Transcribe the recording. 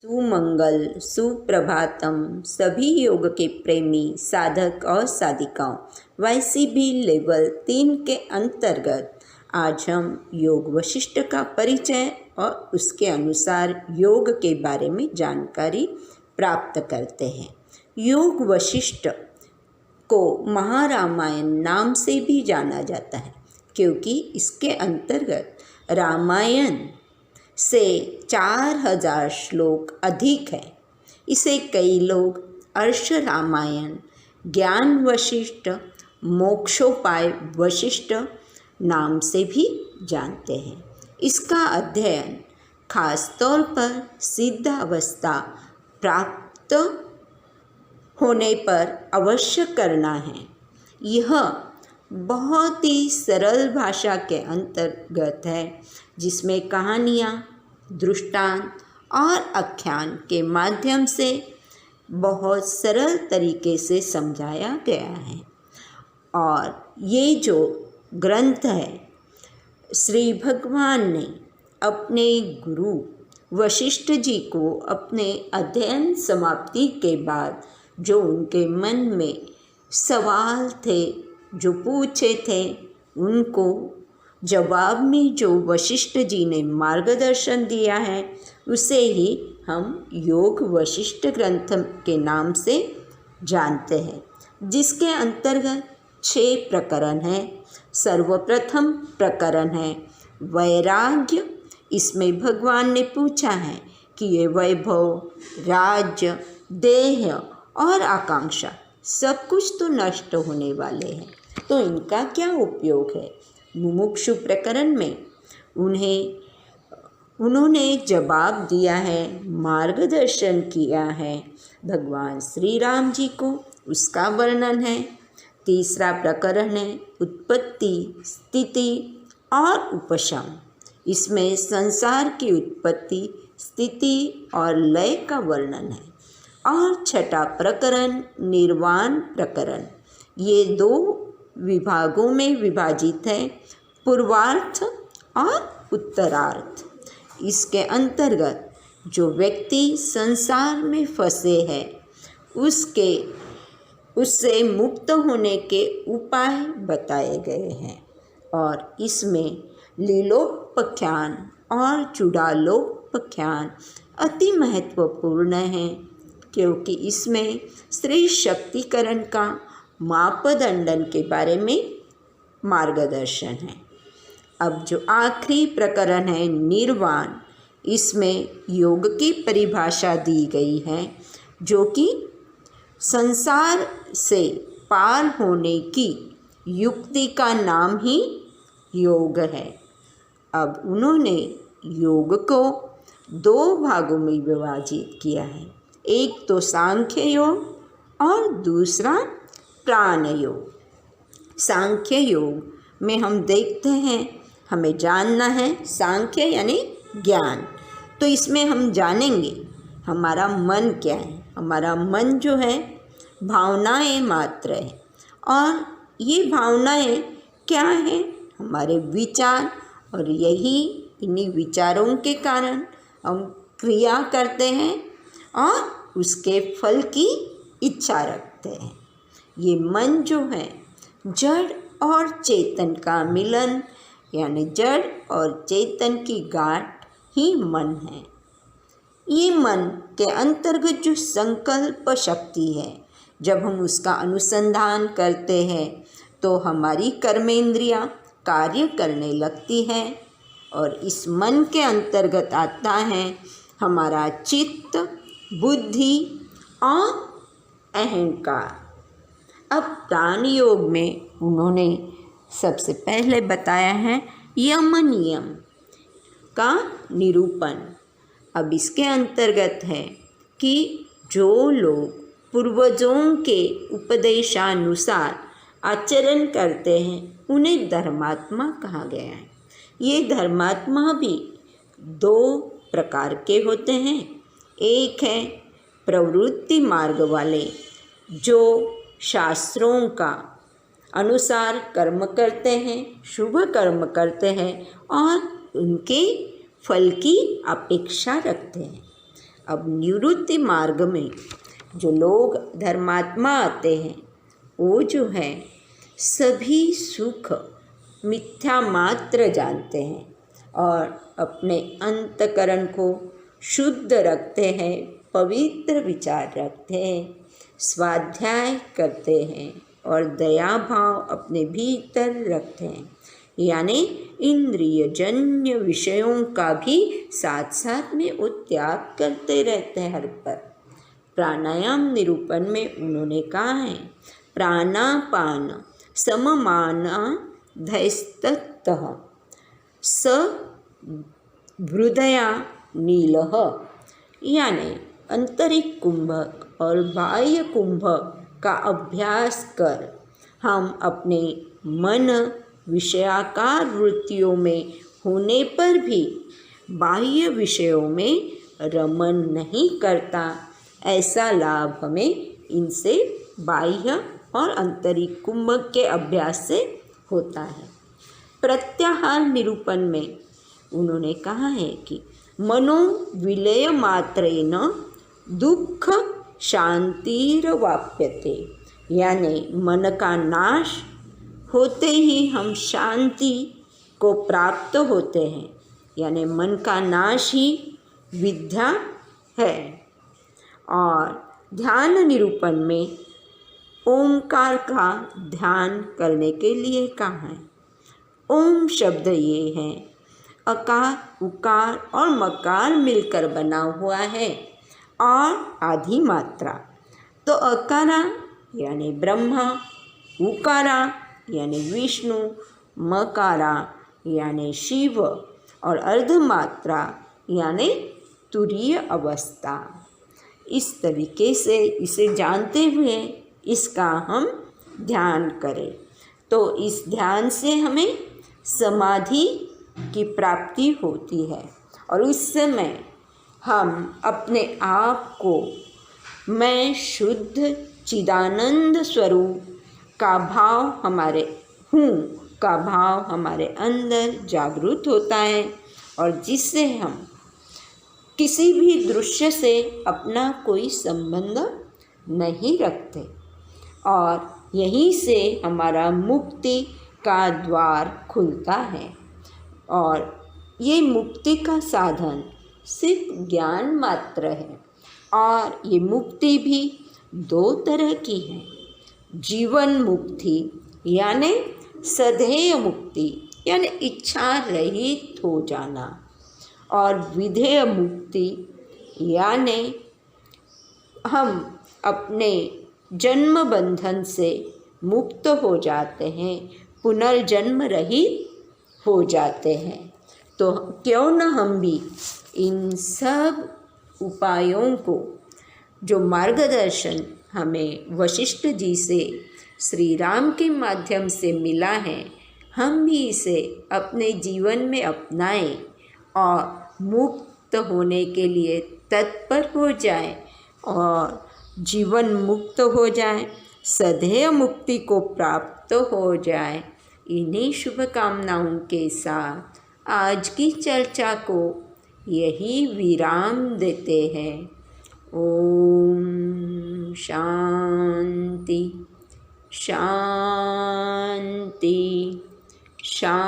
सुमंगल सुप्रभातम सभी योग के प्रेमी साधक और साधिकाओं। YCB लेवल 3 के अंतर्गत आज हम योग वशिष्ठ का परिचय और उसके अनुसार योग के बारे में जानकारी प्राप्त करते हैं। योग वशिष्ठ को महारामायण नाम से भी जाना जाता है क्योंकि इसके अंतर्गत रामायण से 4000 श्लोक अधिक है। इसे कई लोग अर्ष रामायण, ज्ञान वशिष्ठ, मोक्षोपाय वशिष्ठ नाम से भी जानते हैं। इसका अध्ययन खास तौर पर सिद्धावस्था प्राप्त होने पर अवश्य करना है। यह बहुत ही सरल भाषा के अंतर्गत है जिसमें कहानियाँ, दृष्टांत और आख्यान के माध्यम से बहुत सरल तरीके से समझाया गया है। और ये जो ग्रंथ है श्री भगवान ने अपने गुरु वशिष्ठ जी को अपने अध्ययन समाप्ति के बाद जो उनके मन में सवाल थे, जो पूछे थे, उनको जवाब में जो वशिष्ठ जी ने मार्गदर्शन दिया है उसे ही हम योग वशिष्ठ ग्रंथ के नाम से जानते हैं, जिसके अंतर्गत 6 प्रकरण हैं। सर्वप्रथम प्रकरण है वैराग्य। इसमें भगवान ने पूछा है कि ये वैभव, राज्य, देह और आकांक्षा सब कुछ तो नष्ट होने वाले हैं, तो इनका क्या उपयोग है। मुमुक्षु प्रकरण में उन्होंने जवाब दिया है, मार्गदर्शन किया है भगवान श्री राम जी को, उसका वर्णन है। तीसरा प्रकरण है उत्पत्ति, स्थिति और उपशम। इसमें संसार की उत्पत्ति, स्थिति और लय का वर्णन है। और छठा प्रकरण निर्वाण प्रकरण। ये 2 विभागों में विभाजित है, पूर्वार्थ और उत्तरार्थ। इसके अंतर्गत जो व्यक्ति संसार में फंसे हैं उससे मुक्त होने के उपाय बताए गए हैं। और इसमें लीलोपाख्यान और चूड़ालोपाख्यान अति महत्वपूर्ण है क्योंकि इसमें स्त्री शक्तिकरण का मापदंडन के बारे में मार्गदर्शन है। अब जो आखिरी प्रकरण है निर्वाण, इसमें योग की परिभाषा दी गई है जो कि संसार से पार होने की युक्ति का नाम ही योग है। अब उन्होंने योग को 2 भागों में विभाजित किया है, एक तो सांख्य योग और दूसरा प्राण योग। सांख्य योग में हम देखते हैं, हमें जानना है सांख्य यानी ज्ञान, तो इसमें हम जानेंगे हमारा मन क्या है। हमारा मन जो है भावनाएं मात्र है, और ये भावनाएं क्या है, हमारे विचार, और यही इन्हीं विचारों के कारण हम क्रिया करते हैं और उसके फल की इच्छा रखते हैं। ये मन जो है जड़ और चेतन का मिलन, यानी जड़ और चेतन की गांठ ही मन है। ये मन के अंतर्गत जो संकल्प शक्ति है, जब हम उसका अनुसंधान करते हैं तो हमारी कर्मेंद्रियां कार्य करने लगती हैं, और इस मन के अंतर्गत आता है हमारा चित्त, बुद्धि और अहंकार। अब प्राण योग में उन्होंने सबसे पहले बताया है यम नियम का निरूपण। अब इसके अंतर्गत है कि जो लोग पूर्वजों के उपदेशानुसार आचरण करते हैं उन्हें धर्मात्मा कहा गया है। ये धर्मात्मा भी 2 प्रकार के होते हैं। एक है प्रवृत्ति मार्ग वाले, जो शास्त्रों का अनुसार कर्म करते हैं, शुभ कर्म करते हैं और उनके फल की अपेक्षा रखते हैं। अब निवृत्ति मार्ग में जो लोग धर्मात्मा आते हैं वो जो है सभी सुख मिथ्या मात्र जानते हैं और अपने अंतकरण को शुद्ध रखते हैं, पवित्र विचार रखते हैं, स्वाध्याय करते हैं और दया भाव अपने भीतर रखते हैं, यानी इंद्रियजन्य विषयों का भी साथ साथ में वो त्याग करते रहते हैं हर पर। प्राणायाम निरूपण में उन्होंने कहा है प्राणापान सममाना धैस्ततः स हृदया नीलः, यानी आंतरिक कुंभक और बाह्य कुंभक का अभ्यास कर हम अपने मन विषयाकार वृत्तियों में होने पर भी बाह्य विषयों में रमन नहीं करता। ऐसा लाभ हमें इनसे बाह्य और आंतरिक कुंभक के अभ्यास से होता है। प्रत्याहार निरूपण में उन्होंने कहा है कि मनो विलय मात्रेन दुख शांतिर्वाप्यते, यानी मन का नाश होते ही हम शांति को प्राप्त होते हैं, यानी मन का नाश ही विद्या है। और ध्यान निरूपण में ओंकार का ध्यान करने के लिए कहा है। ओम शब्द ये है, अकार उकार और मकार मिलकर बना हुआ है और आधी मात्रा। तो अकारा यानी ब्रह्मा, उकारा यानी विष्णु, मकारा यानी शिव और अर्धमात्रा यानी तुरीय अवस्था। इस तरीके से इसे जानते हुए इसका हम ध्यान करें तो इस ध्यान से हमें समाधि की प्राप्ति होती है और उस समय हम अपने आप को मैं शुद्ध चिदानंद स्वरूप का भाव हमारे हूँ का भाव हमारे अंदर जागृत होता है और जिससे हम किसी भी दृश्य से अपना कोई संबंध नहीं रखते और यहीं से हमारा मुक्ति का द्वार खुलता है। और ये मुक्ति का साधन सिर्फ ज्ञान मात्र है और ये मुक्ति भी दो तरह की है, जीवन मुक्ति यानी सधेय मुक्ति यानी इच्छा रहित हो जाना और विधेय मुक्ति यानी हम अपने जन्म बंधन से मुक्त हो जाते हैं, पुनर्जन्म रहित हो जाते हैं। तो क्यों न हम भी इन सब उपायों को जो मार्गदर्शन हमें वशिष्ठ जी से श्री राम के माध्यम से मिला है, हम भी इसे अपने जीवन में अपनाएं और मुक्त होने के लिए तत्पर हो जाएं और जीवन मुक्त हो जाए, सधेय मुक्ति को प्राप्त हो जाए। इन्हीं शुभकामनाओं के साथ आज की चर्चा को यही विराम देते हैं। ओम शांति शांति शांति।